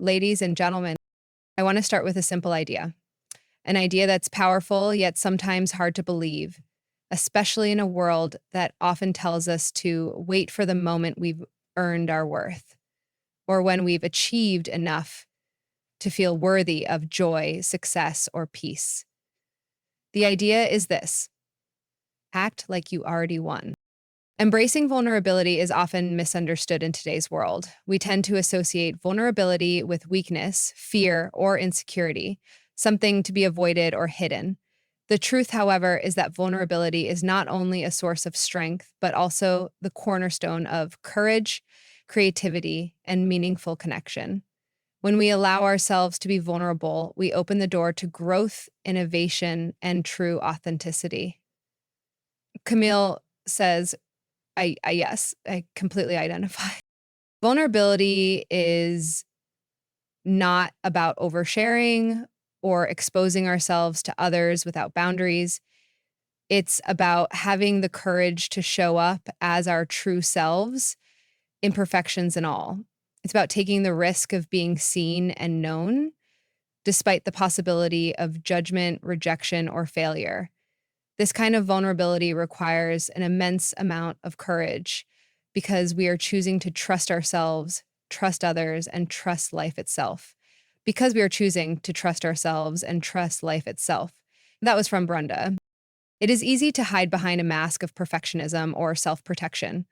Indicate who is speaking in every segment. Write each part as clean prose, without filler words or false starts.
Speaker 1: Ladies and gentlemen, I want to start with a simple idea, an idea that's powerful yet sometimes hard to believe, especially in a world that often tells us to wait for the moment we've earned our worth or when we've achieved enough to feel worthy of joy, success, or peace. The idea is this: act like you already won. Embracing vulnerability is often misunderstood in today's world. We tend to associate vulnerability with weakness, fear, or insecurity, something to be avoided or hidden. The truth, however, is that vulnerability is not only a source of strength, but also the cornerstone of courage, creativity, and meaningful connection. When we allow ourselves to be vulnerable, we open the door to growth, innovation, and true authenticity. Camille says, yes, I completely identify. Vulnerability is not about oversharing or exposing ourselves to others without boundaries. It's about having the courage to show up as our true selves, imperfections and all. It's about taking the risk of being seen and known, despite the possibility of judgment, rejection, or failure. This kind of vulnerability requires an immense amount of courage because we are choosing to trust ourselves, trust others, and trust life itself. Because we are choosing to trust ourselves and trust life itself. That was from Brenda. It is easy to hide behind a mask of perfectionism or self-protection.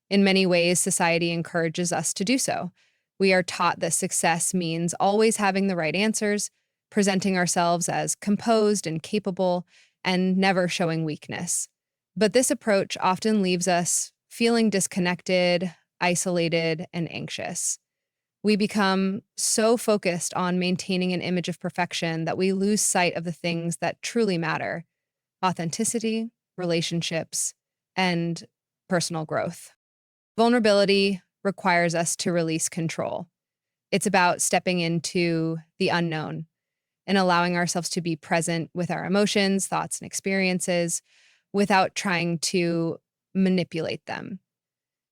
Speaker 1: In many ways, society encourages us to do so. We are taught that success means always having the right answers, presenting ourselves as composed and capable, and never showing weakness. But this approach often leaves us feeling disconnected, isolated, and anxious. We become so focused on maintaining an image of perfection that we lose sight of the things that truly matter: authenticity, relationships, and personal growth. Vulnerability requires us to release control. It's about stepping into the unknown and allowing ourselves to be present with our emotions, thoughts, and experiences without trying to manipulate them.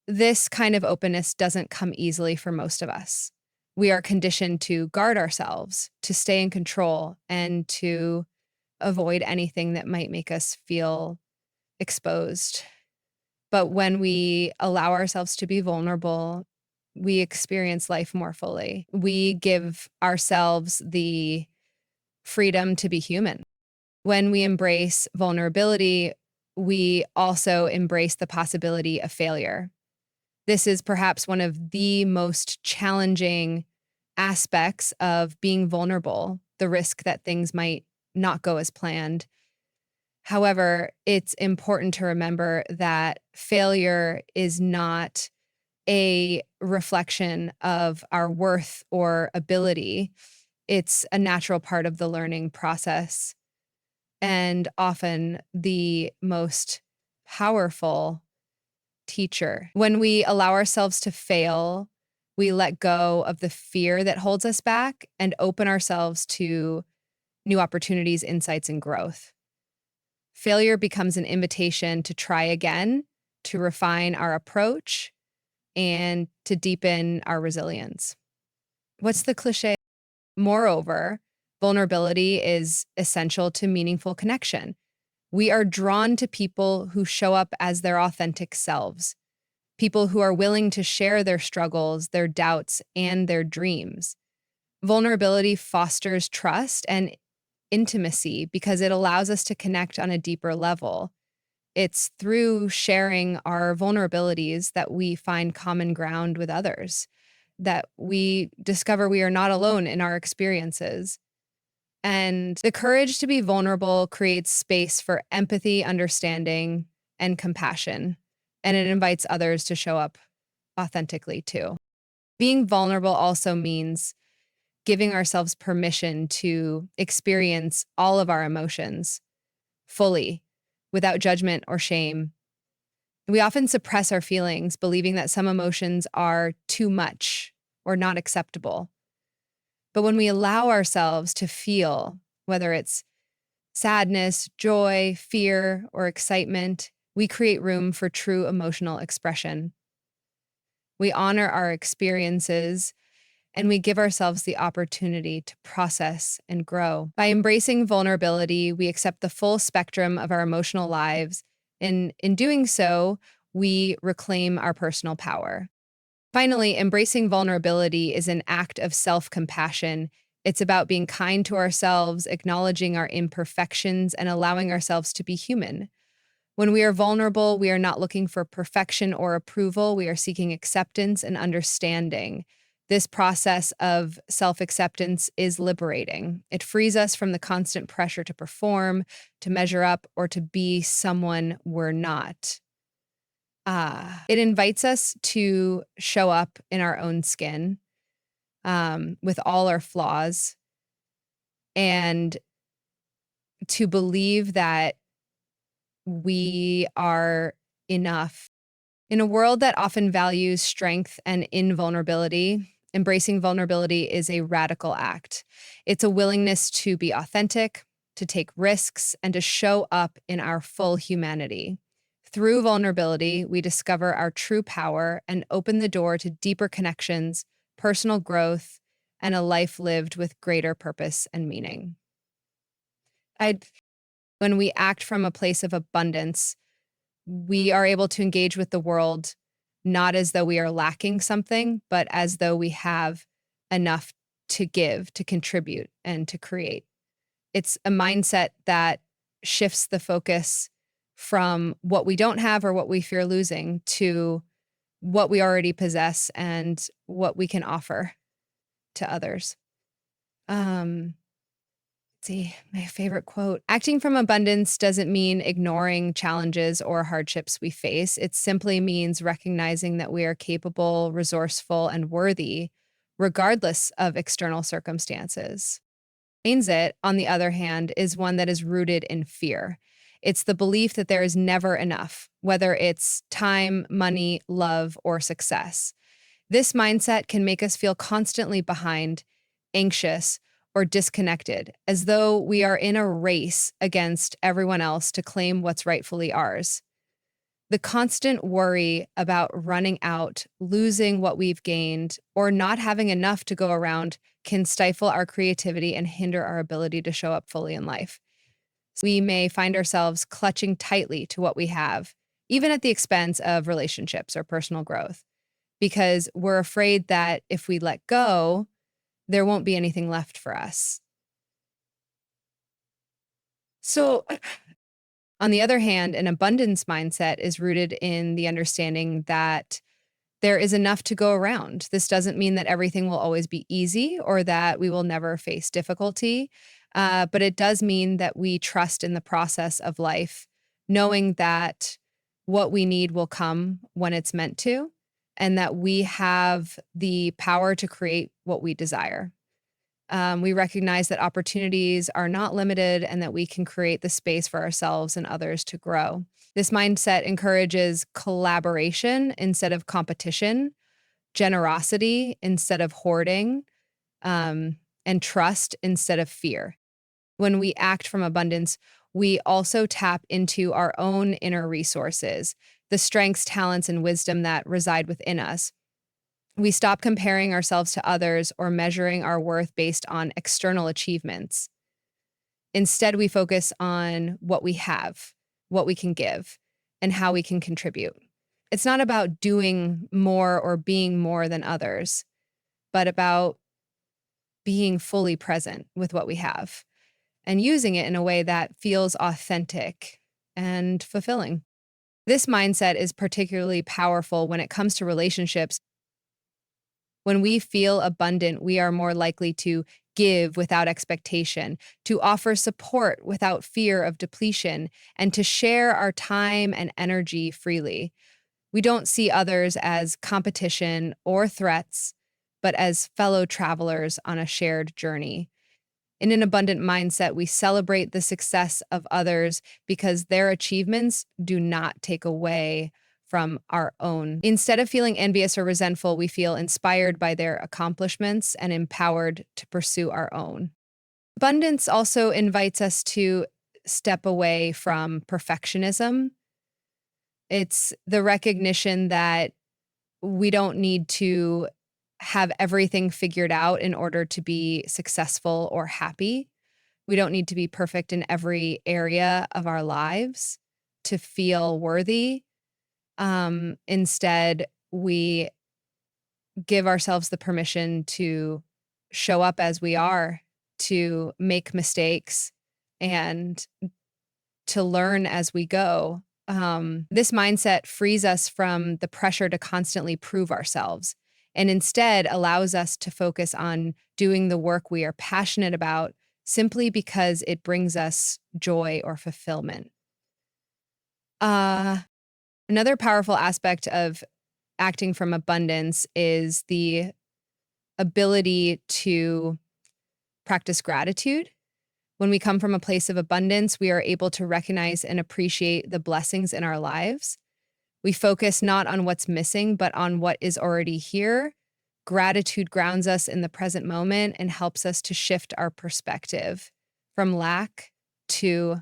Speaker 1: This kind of openness doesn't come easily for most of us. We are conditioned to guard ourselves, to stay in control, and to avoid anything that might make us feel exposed. But when we allow ourselves to be vulnerable, we experience life more fully. We give ourselves the freedom to be human. When we embrace vulnerability, we also embrace the possibility of failure. This is perhaps one of the most challenging aspects of being vulnerable, the risk that things might not go as planned. However, it's important to remember that failure is not a reflection of our worth or ability. It's a natural part of the learning process and often the most powerful teacher. When we allow ourselves to fail, we let go of the fear that holds us back and open ourselves to new opportunities, insights, and growth. Failure becomes an invitation to try again, to refine our approach, and to deepen our resilience. What's the cliche? Moreover, vulnerability is essential to meaningful connection. We are drawn to people who show up as their authentic selves, people who are willing to share their struggles, their doubts, and their dreams. Vulnerability fosters trust and intimacy because it allows us to connect on a deeper level. It's through sharing our vulnerabilities that we find common ground with others, that we discover we are not alone in our experiences. And the courage to be vulnerable creates space for empathy, understanding, and compassion. And it invites others to show up authentically too. Being vulnerable also means giving ourselves permission to experience all of our emotions fully, without judgment or shame. We often suppress our feelings, believing that some emotions are too much or not acceptable. But when we allow ourselves to feel, whether it's sadness, joy, fear, or excitement, we create room for true emotional expression. We honor our experiences and we give ourselves the opportunity to process and grow. By embracing vulnerability, we accept the full spectrum of our emotional lives, and in doing so, we reclaim our personal power. Finally, embracing vulnerability is an act of self-compassion. It's about being kind to ourselves, acknowledging our imperfections, and allowing ourselves to be human. When we are vulnerable, we are not looking for perfection or approval. We are seeking acceptance and understanding. This process of self acceptance is liberating. It frees us from the constant pressure to perform, to measure up, or to be someone we're not. It invites us to show up in our own skin with all our flaws and to believe that we are enough. In a world that often values strength and invulnerability, embracing vulnerability is a radical act. It's a willingness to be authentic, to take risks, and to show up in our full humanity. Through vulnerability, we discover our true power and open the door to deeper connections, personal growth, and a life lived with greater purpose and meaning. When we act from a place of abundance, we are able to engage with the world not as though we are lacking something, but as though we have enough to give, to contribute, and to create. It's a mindset that shifts the focus from what we don't have or what we fear losing to what we already possess and what we can offer to others. Let's see, my favorite quote. Acting from abundance doesn't mean ignoring challenges or hardships we face. It simply means recognizing that we are capable, resourceful, and worthy, regardless of external circumstances. Means it, on the other hand, is one that is rooted in fear. It's the belief that there is never enough, whether it's time, money, love, or success. This mindset can make us feel constantly behind, anxious, or disconnected, as though we are in a race against everyone else to claim what's rightfully ours. The constant worry about running out, losing what we've gained, or not having enough to go around can stifle our creativity and hinder our ability to show up fully in life. We may find ourselves clutching tightly to what we have, even at the expense of relationships or personal growth, because we're afraid that if we let go, there won't be anything left for us. So, on the other hand, an abundance mindset is rooted in the understanding that there is enough to go around. This doesn't mean that everything will always be easy or that we will never face difficulty, but it does mean that we trust in the process of life, knowing that what we need will come when it's meant to, and that we have the power to create what we desire. We recognize that opportunities are not limited and that we can create the space for ourselves and others to grow. This mindset encourages collaboration instead of competition, generosity instead of hoarding, and trust instead of fear. When we act from abundance, we also tap into our own inner resources, the strengths, talents, and wisdom that reside within us. We stop comparing ourselves to others or measuring our worth based on external achievements. Instead, we focus on what we have, what we can give, and how we can contribute. It's not about doing more or being more than others, but about being fully present with what we have and using it in a way that feels authentic and fulfilling. This mindset is particularly powerful when it comes to relationships. When we feel abundant, we are more likely to give without expectation, to offer support without fear of depletion, and to share our time and energy freely. We don't see others as competition or threats, but as fellow travelers on a shared journey. In an abundant mindset, we celebrate the success of others because their achievements do not take away from our own. Instead of feeling envious or resentful, we feel inspired by their accomplishments and empowered to pursue our own. Abundance also invites us to step away from perfectionism. It's the recognition that we don't need to have everything figured out in order to be successful or happy. We don't need to be perfect in every area of our lives to feel worthy. Instead, we give ourselves the permission to show up as we are, to make mistakes, and to learn as we go. This mindset frees us from the pressure to constantly prove ourselves and instead allows us to focus on doing the work we are passionate about simply because it brings us joy or fulfillment. Another powerful aspect of acting from abundance is the ability to practice gratitude. When we come from a place of abundance, we are able to recognize and appreciate the blessings in our lives. We focus not on what's missing, but on what is already here. Gratitude grounds us in the present moment and helps us to shift our perspective from lack to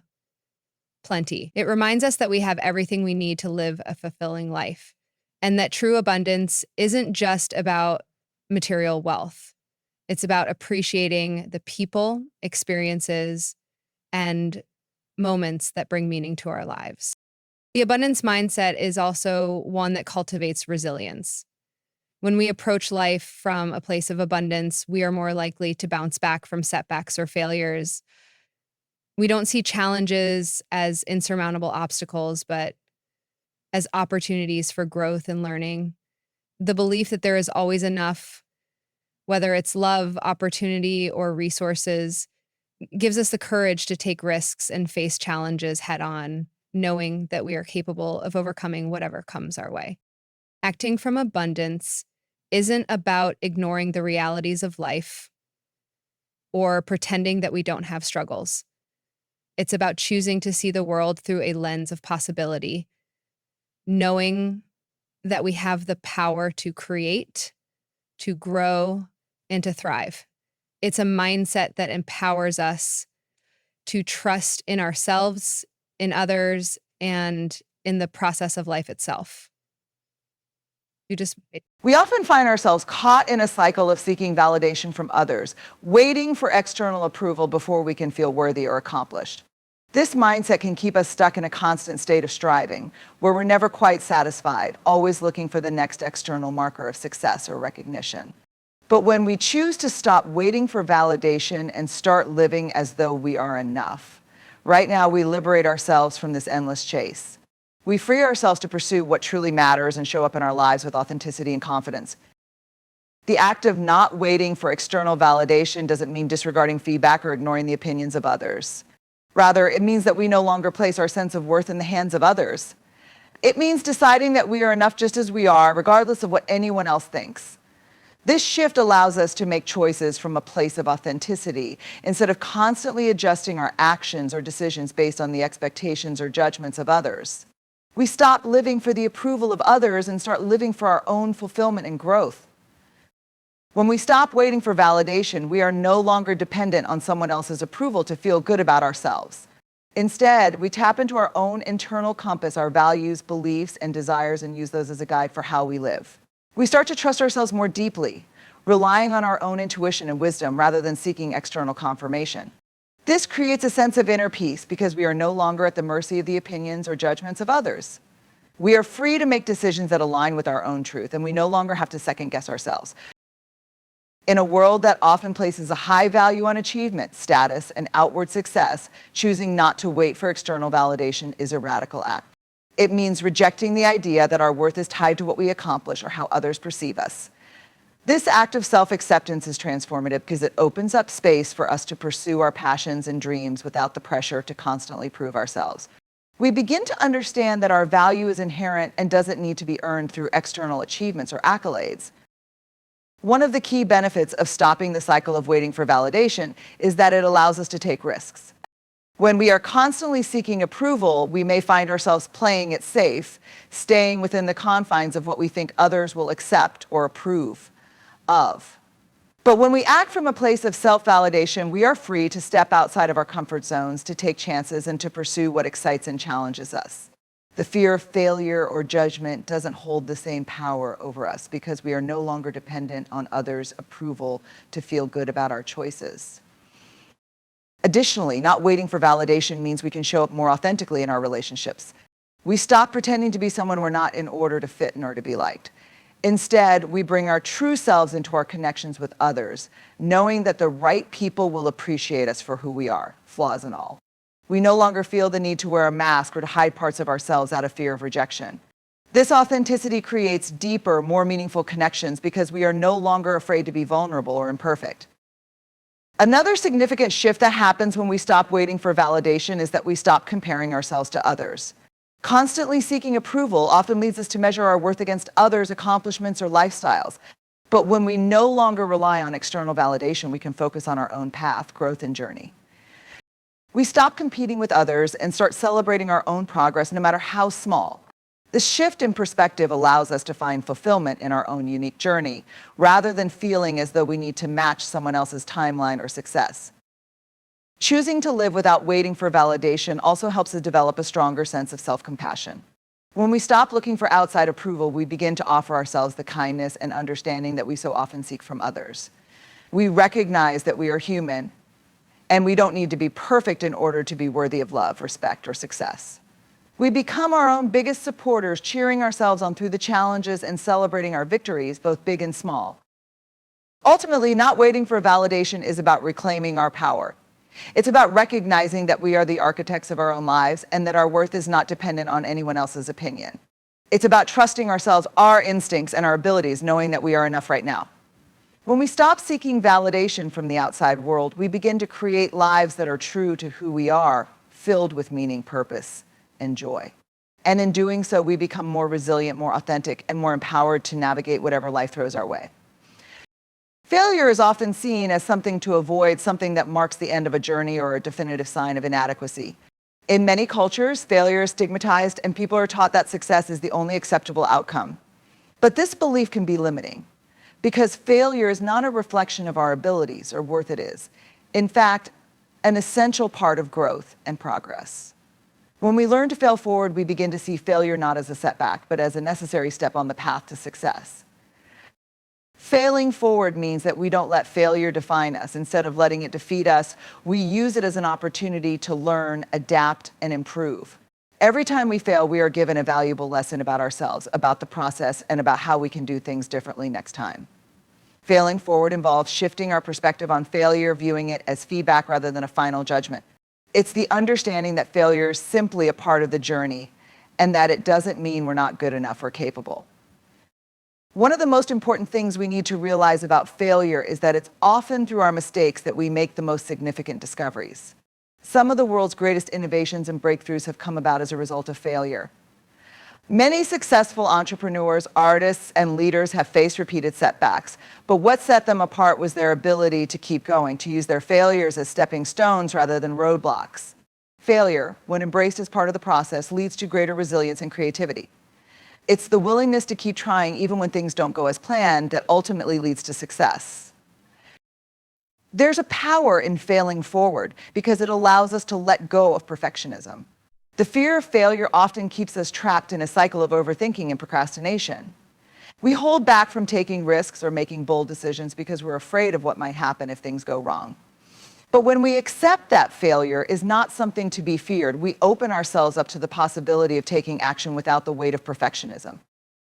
Speaker 1: plenty. It reminds us that we have everything we need to live a fulfilling life, and that true abundance isn't just about material wealth. It's about appreciating the people, experiences, and moments that bring meaning to our lives. The abundance mindset is also one that cultivates resilience. When we approach life from a place of abundance, we are more likely to bounce back from setbacks or failures. We don't see challenges as insurmountable obstacles, but as opportunities for growth and learning. The belief that there is always enough, whether it's love, opportunity, or resources, gives us the courage to take risks and face challenges head on, knowing that we are capable of overcoming whatever comes our way. Acting from abundance isn't about ignoring the realities of life or pretending that we don't have struggles. It's about choosing to see the world through a lens of possibility, knowing that we have the power to create, to grow, and to thrive. It's a mindset that empowers us to trust in ourselves, in others, and in the process of life itself.
Speaker 2: We often find ourselves caught in a cycle of seeking validation from others, waiting for external approval before we can feel worthy or accomplished. This mindset can keep us stuck in a constant state of striving, where we're never quite satisfied, always looking for the next external marker of success or recognition. But when we choose to stop waiting for validation and start living as though we are enough, right now we liberate ourselves from this endless chase. We free ourselves to pursue what truly matters and show up in our lives with authenticity and confidence. The act of not waiting for external validation doesn't mean disregarding feedback or ignoring the opinions of others. Rather, it means that we no longer place our sense of worth in the hands of others. It means deciding that we are enough just as we are, regardless of what anyone else thinks. This shift allows us to make choices from a place of authenticity instead of constantly adjusting our actions or decisions based on the expectations or judgments of others. We stop living for the approval of others and start living for our own fulfillment and growth. When we stop waiting for validation, we are no longer dependent on someone else's approval to feel good about ourselves. Instead, we tap into our own internal compass, our values, beliefs, and desires, and use those as a guide for how we live. We start to trust ourselves more deeply, relying on our own intuition and wisdom rather than seeking external confirmation. This creates a sense of inner peace because we are no longer at the mercy of the opinions or judgments of others. We are free to make decisions that align with our own truth, and we no longer have to second-guess ourselves. In a world that often places a high value on achievement, status, and outward success, choosing not to wait for external validation is a radical act. It means rejecting the idea that our worth is tied to what we accomplish or how others perceive us. This act of self-acceptance is transformative because it opens up space for us to pursue our passions and dreams without the pressure to constantly prove ourselves. We begin to understand that our value is inherent and doesn't need to be earned through external achievements or accolades. One of the key benefits of stopping the cycle of waiting for validation is that it allows us to take risks. When we are constantly seeking approval, we may find ourselves playing it safe, staying within the confines of what we think others will accept or approve of. But when we act from a place of self-validation, we are free to step outside of our comfort zones, to take chances, and to pursue what excites and challenges us. The fear of failure or judgment doesn't hold the same power over us because we are no longer dependent on others' approval to feel good about our choices. Additionally, not waiting for validation means we can show up more authentically in our relationships. We stop pretending to be someone we're not in order to fit in or to be liked. Instead, we bring our true selves into our connections with others, knowing that the right people will appreciate us for who we are, flaws and all. We no longer feel the need to wear a mask or to hide parts of ourselves out of fear of rejection. This authenticity creates deeper, more meaningful connections because we are no longer afraid to be vulnerable or imperfect. Another significant shift that happens when we stop waiting for validation is that we stop comparing ourselves to others. Constantly seeking approval often leads us to measure our worth against others' accomplishments or lifestyles. But when we no longer rely on external validation, we can focus on our own path, growth, and journey. We stop competing with others and start celebrating our own progress, no matter how small. This shift in perspective allows us to find fulfillment in our own unique journey, rather than feeling as though we need to match someone else's timeline or success. Choosing to live without waiting for validation also helps us develop a stronger sense of self-compassion. When we stop looking for outside approval, we begin to offer ourselves the kindness and understanding that we so often seek from others. We recognize that we are human, and we don't need to be perfect in order to be worthy of love, respect, or success. We become our own biggest supporters, cheering ourselves on through the challenges and celebrating our victories, both big and small. Ultimately, not waiting for validation is about reclaiming our power. It's about recognizing that we are the architects of our own lives and that our worth is not dependent on anyone else's opinion. It's about trusting ourselves, our instincts, and our abilities, knowing that we are enough right now. When we stop seeking validation from the outside world, we begin to create lives that are true to who we are, filled with meaning, purpose, and joy. And in doing so, we become more resilient, more authentic, and more empowered to navigate whatever life throws our way. Failure is often seen as something to avoid, something that marks the end of a journey or a definitive sign of inadequacy. In many cultures, failure is stigmatized, and people are taught that success is the only acceptable outcome. But this belief can be limiting, because failure is not a reflection of our abilities or worth it is. In fact, an essential part of growth and progress. When we learn to fail forward, we begin to see failure not as a setback, but as a necessary step on the path to success. Failing forward means that we don't let failure define us. Instead of letting it defeat us, we use it as an opportunity to learn, adapt, and improve. Every time we fail, we are given a valuable lesson about ourselves, about the process, and about how we can do things differently next time. Failing forward involves shifting our perspective on failure, viewing it as feedback rather than a final judgment. It's the understanding that failure is simply a part of the journey and that it doesn't mean we're not good enough or capable. One of the most important things we need to realize about failure is that it's often through our mistakes that we make the most significant discoveries. Some of the world's greatest innovations and breakthroughs have come about as a result of failure. Many successful entrepreneurs, artists, and leaders have faced repeated setbacks, but what set them apart was their ability to keep going, to use their failures as stepping stones rather than roadblocks. Failure, when embraced as part of the process, leads to greater resilience and creativity. It's the willingness to keep trying even when things don't go as planned that ultimately leads to success. There's a power in failing forward because it allows us to let go of perfectionism. The fear of failure often keeps us trapped in a cycle of overthinking and procrastination. We hold back from taking risks or making bold decisions because we're afraid of what might happen if things go wrong. But when we accept that failure is not something to be feared, we open ourselves up to the possibility of taking action without the weight of perfectionism.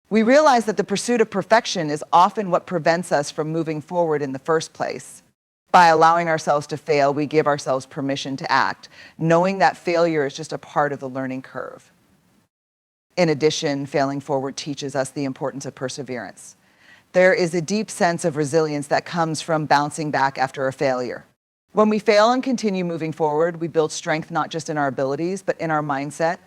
Speaker 2: We realize that the pursuit of perfection is often what prevents us from moving forward in the first place. By allowing ourselves to fail, we give ourselves permission to act, knowing that failure is just a part of the learning curve. In addition, failing forward teaches us the importance of perseverance. There is a deep sense of resilience that comes from bouncing back after a failure. When we fail and continue moving forward, we build strength not just in our abilities, but in our mindset.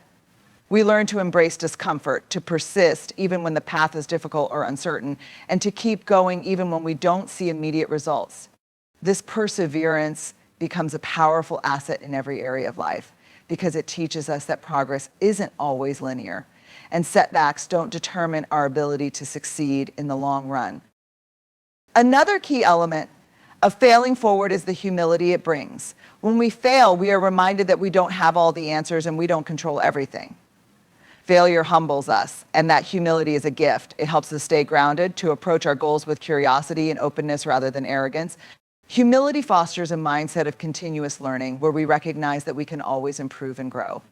Speaker 2: We learn to embrace discomfort, to persist even when the path is difficult or uncertain, and to keep going even when we don't see immediate results. This perseverance becomes a powerful asset in every area of life because it teaches us that progress isn't always linear, and setbacks don't determine our ability to succeed in the long run. Another key element of failing forward is the humility it brings. When we fail, we are reminded that we don't have all the answers and we don't control everything. Failure humbles us, and that humility is a gift. It helps us stay grounded, to approach our goals with curiosity and openness rather than arrogance. Humility fosters a mindset of continuous learning where we recognize that we can always improve and grow.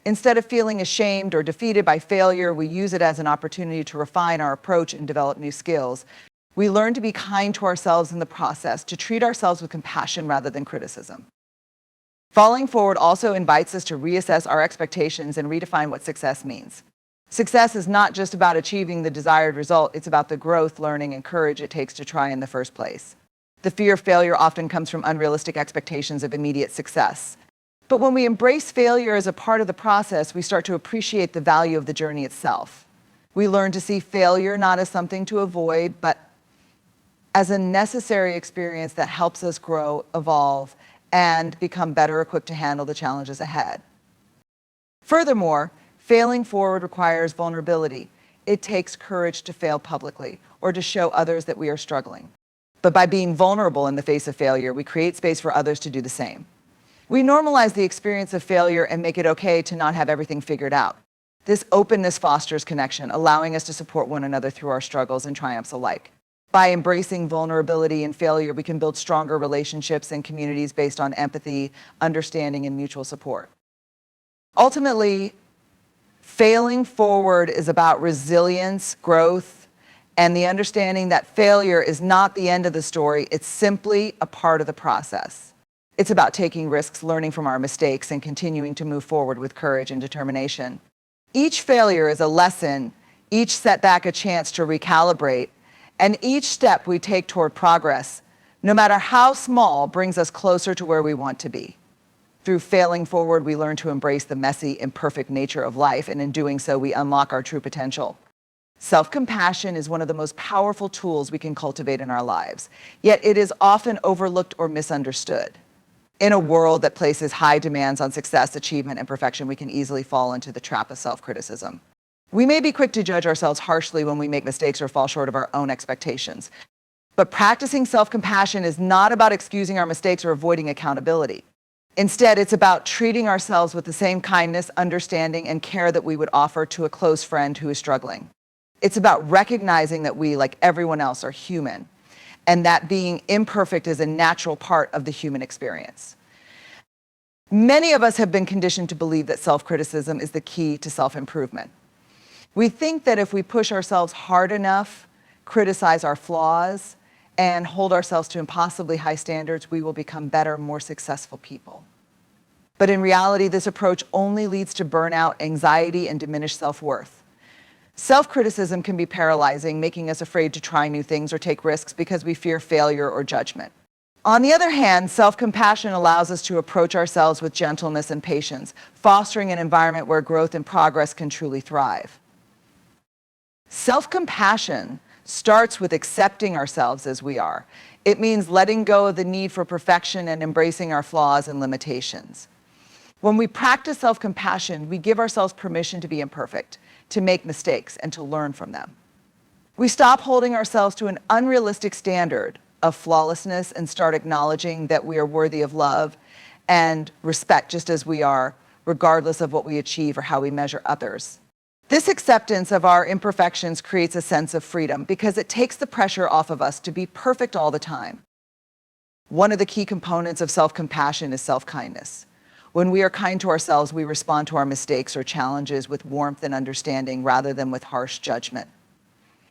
Speaker 2: Instead of feeling ashamed or defeated by failure, we use it as an opportunity to refine our approach and develop new skills. We learn to be kind to ourselves in the process, to treat ourselves with compassion rather than criticism. Falling forward also invites us to reassess our expectations and redefine what success means. Success is not just about achieving the desired result, it's about the growth, learning, and courage it takes to try in the first place. The fear of failure often comes from unrealistic expectations of immediate success. But when we embrace failure as a part of the process, we start to appreciate the value of the journey itself. We learn to see failure not as something to avoid, but as a necessary experience that helps us grow, evolve, and become better equipped to handle the challenges ahead. Furthermore, failing forward requires vulnerability. It takes courage to fail publicly or to show others that we are struggling. But by being vulnerable in the face of failure, we create space for others to do the same. We normalize the experience of failure and make it okay to not have everything figured out. This openness fosters connection, allowing us to support one another through our struggles and triumphs alike. By embracing vulnerability and failure, we can build stronger relationships and communities based on empathy, understanding, and mutual support. Ultimately, failing forward is about resilience, growth, and the understanding that failure is not the end of the story, it's simply a part of the process. It's about taking risks, learning from our mistakes, and continuing to move forward with courage and determination. Each failure is a lesson, each setback a chance to recalibrate, and each step we take toward progress, no matter how small, brings us closer to where we want to be. Through failing forward, we learn to embrace the messy, imperfect nature of life, and in doing so, we unlock our true potential. Self-compassion is one of the most powerful tools we can cultivate in our lives, yet it is often overlooked or misunderstood. In a world that places high demands on success, achievement, and perfection, we can easily fall into the trap of self-criticism. We may be quick to judge ourselves harshly when we make mistakes or fall short of our own expectations. But practicing self-compassion is not about excusing our mistakes or avoiding accountability. Instead, it's about treating ourselves with the same kindness, understanding, and care that we would offer to a close friend who is struggling. It's about recognizing that we, like everyone else, are human, and that being imperfect is a natural part of the human experience. Many of us have been conditioned to believe that self-criticism is the key to self-improvement. We think that if we push ourselves hard enough, criticize our flaws, and hold ourselves to impossibly high standards, we will become better, more successful people. But in reality, this approach only leads to burnout, anxiety, and diminished self-worth. Self-criticism can be paralyzing, making us afraid to try new things or take risks because we fear failure or judgment. On the other hand, self-compassion allows us to approach ourselves with gentleness and patience, fostering an environment where growth and progress can truly thrive. Self-compassion starts with accepting ourselves as we are. It means letting go of the need for perfection and embracing our flaws and limitations. When we practice self-compassion, we give ourselves permission to be imperfect, to make mistakes, and to learn from them. We stop holding ourselves to an unrealistic standard of flawlessness and start acknowledging that we are worthy of love and respect just as we are, regardless of what we achieve or how we measure others. This acceptance of our imperfections creates a sense of freedom because it takes the pressure off of us to be perfect all the time. One of the key components of self-compassion is self-kindness. When we are kind to ourselves, we respond to our mistakes or challenges with warmth and understanding rather than with harsh judgment.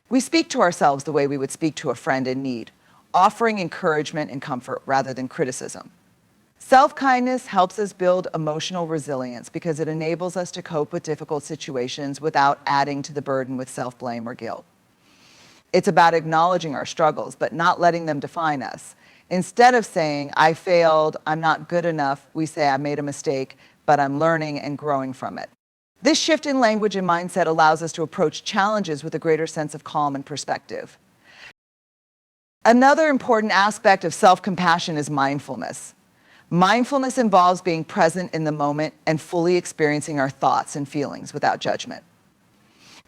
Speaker 2: We speak to ourselves the way we would speak to a friend in need, offering encouragement and comfort rather than criticism. Self-kindness helps us build emotional resilience because it enables us to cope with difficult situations without adding to the burden with self-blame or guilt. It's about acknowledging our struggles, but not letting them define us. Instead of saying, I failed, I'm not good enough, we say, I made a mistake, but I'm learning and growing from it. This shift in language and mindset allows us to approach challenges with a greater sense of calm and perspective. Another important aspect of self-compassion is mindfulness. Mindfulness involves being present in the moment and fully experiencing our thoughts and feelings without judgment.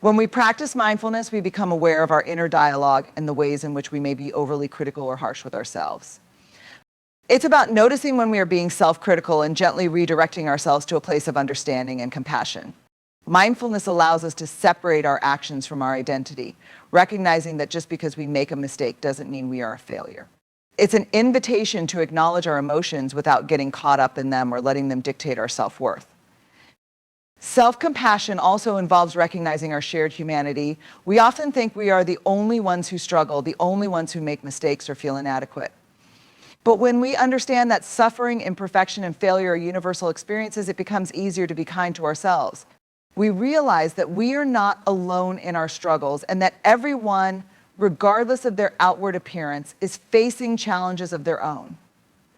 Speaker 2: When we practice mindfulness, we become aware of our inner dialogue and the ways in which we may be overly critical or harsh with ourselves. It's about noticing when we are being self-critical and gently redirecting ourselves to a place of understanding and compassion. Mindfulness allows us to separate our actions from our identity, recognizing that just because we make a mistake doesn't mean we are a failure. It's an invitation to acknowledge our emotions without getting caught up in them or letting them dictate our self-worth. Self-compassion also involves recognizing our shared humanity. We often think we are the only ones who struggle, the only ones who make mistakes or feel inadequate. But when we understand that suffering, imperfection, and failure are universal experiences, it becomes easier to be kind to ourselves. We realize that we are not alone in our struggles and that everyone, regardless of their outward appearance, is facing challenges of their own.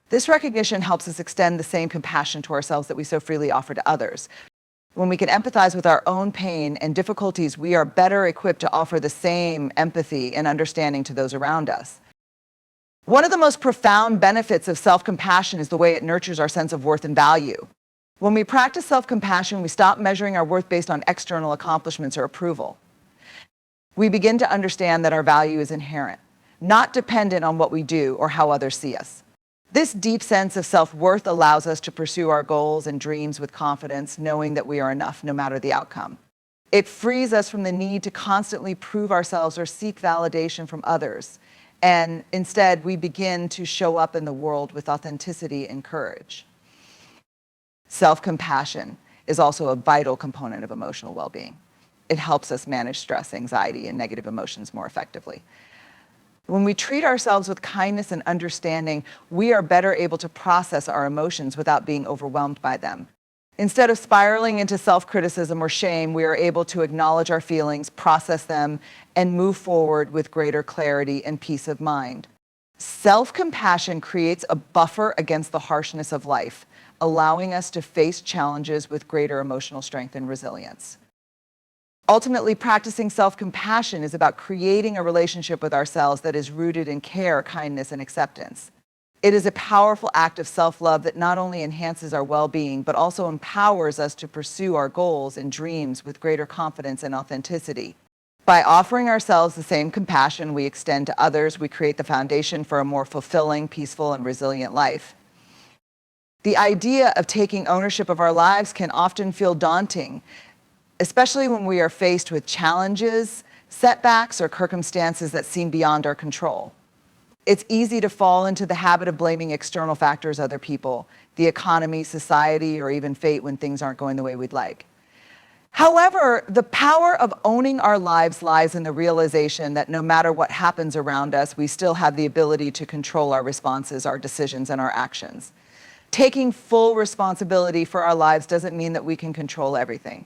Speaker 2: This recognition helps us extend the same compassion to ourselves that we so freely offer to others. When we can empathize with our own pain and difficulties, we are better equipped to offer the same empathy and understanding to those around us. One of the most profound benefits of self-compassion is the way it nurtures our sense of worth and value. When we practice self-compassion, we stop measuring our worth based on external accomplishments or approval. We begin to understand that our value is inherent, not dependent on what we do or how others see us. This deep sense of self-worth allows us to pursue our goals and dreams with confidence, knowing that we are enough no matter the outcome. It frees us from the need to constantly prove ourselves or seek validation from others. And instead, we begin to show up in the world with authenticity and courage. Self-compassion is also a vital component of emotional well-being. It helps us manage stress, anxiety, and negative emotions more effectively. When we treat ourselves with kindness and understanding, we are better able to process our emotions without being overwhelmed by them. Instead of spiraling into self-criticism or shame, we are able to acknowledge our feelings, process them, and move forward with greater clarity and peace of mind. Self-compassion creates a buffer against the harshness of life, allowing us to face challenges with greater emotional strength and resilience. Ultimately, practicing self-compassion is about creating a relationship with ourselves that is rooted in care, kindness, and acceptance. It is a powerful act of self-love that not only enhances our well-being, but also empowers us to pursue our goals and dreams with greater confidence and authenticity. By offering ourselves the same compassion we extend to others, we create the foundation for a more fulfilling, peaceful, and resilient life. The idea of taking ownership of our lives can often feel daunting, especially when we are faced with challenges, setbacks, or circumstances that seem beyond our control. It's easy to fall into the habit of blaming external factors, other people, the economy, society, or even fate when things aren't going the way we'd like. However, the power of owning our lives lies in the realization that no matter what happens around us, we still have the ability to control our responses, our decisions, and our actions. Taking full responsibility for our lives doesn't mean that we can control everything.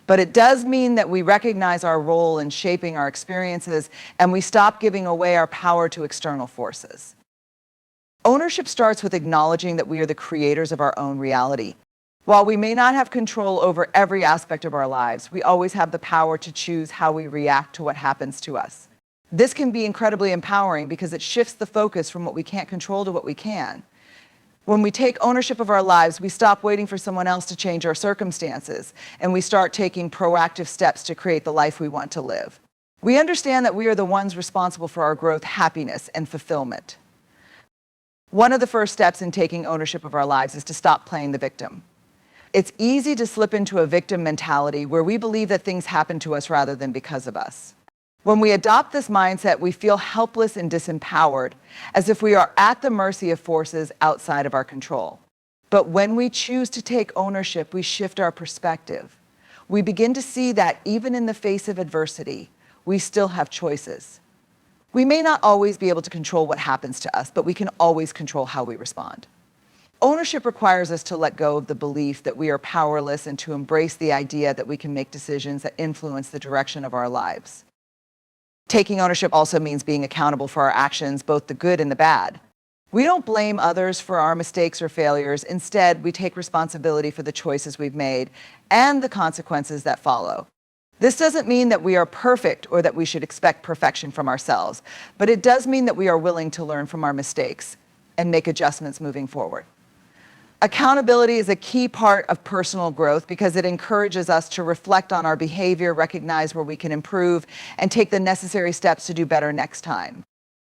Speaker 2: But it does mean that we recognize our role in shaping our experiences and we stop giving away our power to external forces. Ownership starts with acknowledging that we are the creators of our own reality. While we may not have control over every aspect of our lives, we always have the power to choose how we react to what happens to us. This can be incredibly empowering because it shifts the focus from what we can't control to what we can. When we take ownership of our lives, we stop waiting for someone else to change our circumstances, and we start taking proactive steps to create the life we want to live. We understand that we are the ones responsible for our growth, happiness, and fulfillment. One of the first steps in taking ownership of our lives is to stop playing the victim. It's easy to slip into a victim mentality where we believe that things happen to us rather than because of us. When we adopt this mindset, we feel helpless and disempowered, as if we are at the mercy of forces outside of our control. But when we choose to take ownership, we shift our perspective. We begin to see that even in the face of adversity, we still have choices. We may not always be able to control what happens to us, but we can always control how we respond. Ownership requires us to let go of the belief that we are powerless and to embrace the idea that we can make decisions that influence the direction of our lives. Taking ownership also means being accountable for our actions, both the good and the bad. We don't blame others for our mistakes or failures. Instead, we take responsibility for the choices we've made and the consequences that follow. This doesn't mean that we are perfect or that we should expect perfection from ourselves, but it does mean that we are willing to learn from our mistakes and make adjustments moving forward. Accountability is a key part of personal growth because it encourages us to reflect on our behavior, recognize where we can improve, and take the necessary steps to do better next time.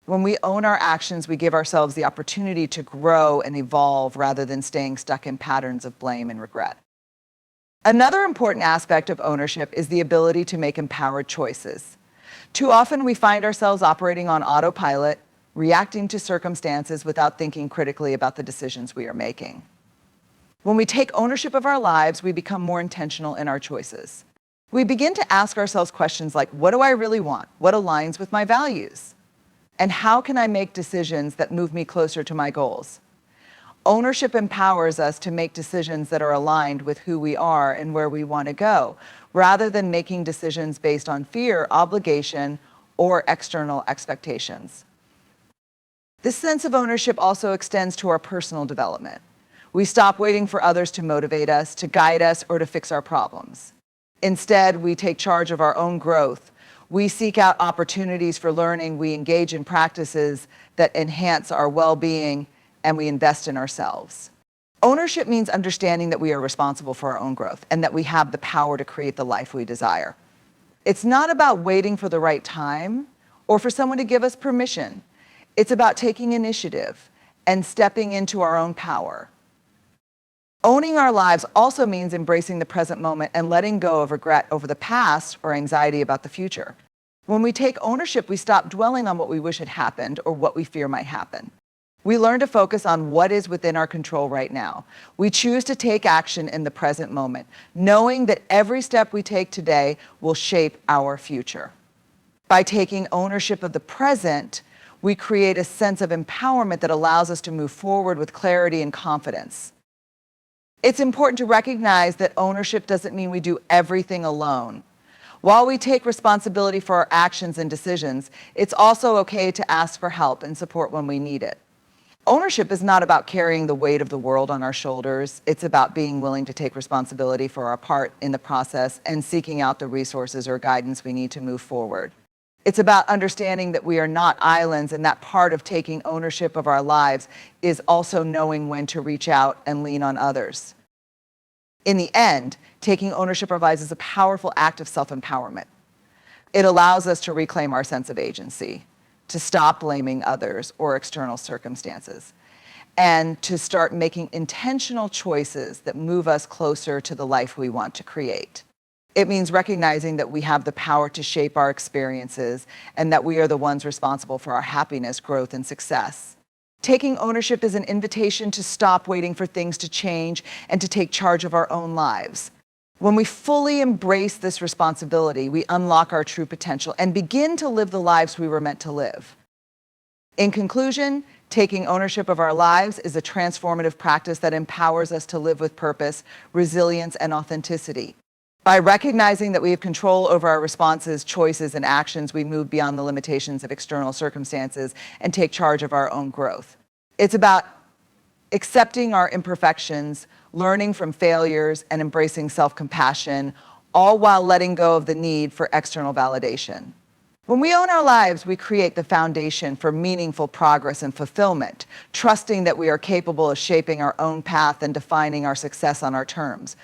Speaker 2: When we own our actions, we give ourselves the opportunity to grow and evolve rather than staying stuck in patterns of blame and regret. Another important aspect of ownership is the ability to make empowered choices. Too often we find ourselves operating on autopilot, reacting to circumstances without thinking critically about the decisions we are making. When we take ownership of our lives, we become more intentional in our choices. We begin to ask ourselves questions like, what do I really want? What aligns with my values? And how can I make decisions that move me closer to my goals? Ownership empowers us to make decisions that are aligned with who we are and where we want to go, rather than making decisions based on fear, obligation, or external expectations. This sense of ownership also extends to our personal development. We stop waiting for others to motivate us, to guide us, or to fix our problems. Instead, we take charge of our own growth. We seek out opportunities for learning, we engage in practices that enhance our well-being, and we invest in ourselves. Ownership means understanding that we are responsible for our own growth and that we have the power to create the life we desire. It's not about waiting for the right time or for someone to give us permission. It's about taking initiative and stepping into our own power. Owning our lives also means embracing the present moment and letting go of regret over the past or anxiety about the future. When we take ownership, we stop dwelling on what we wish had happened or what we fear might happen. We learn to focus on what is within our control right now. We choose to take action in the present moment, knowing that every step we take today will shape our future. By taking ownership of the present, we create a sense of empowerment that allows us to move forward with clarity and confidence. It's important to recognize that ownership doesn't mean we do everything alone. While we take responsibility for our actions and decisions, it's also okay to ask for help and support when we need it. Ownership is not about carrying the weight of the world on our shoulders. It's about being willing to take responsibility for our part in the process and seeking out the resources or guidance we need to move forward. It's about understanding that we are not islands, and that part of taking ownership of our lives is also knowing when to reach out and lean on others. In the end, taking ownership of our lives is a powerful act of self-empowerment. It allows us to reclaim our sense of agency, to stop blaming others or external circumstances, and to start making intentional choices that move us closer to the life we want to create. It means recognizing that we have the power to shape our experiences and that we are the ones responsible for our happiness, growth, and success. Taking ownership is an invitation to stop waiting for things to change and to take charge of our own lives. When we fully embrace this responsibility, we unlock our true potential and begin to live the lives we were meant to live. In conclusion, taking ownership of our lives is a transformative practice that empowers us to live with purpose, resilience, and authenticity. By recognizing that we have control over our responses, choices, and actions, we move beyond the limitations of external circumstances and take charge of our own growth. It's about accepting our imperfections, learning from failures, and embracing self-compassion, all while letting go of the need for external validation. When we own our lives, we create the foundation for meaningful progress and fulfillment, trusting that we are capable of shaping our own path and defining our success on our terms.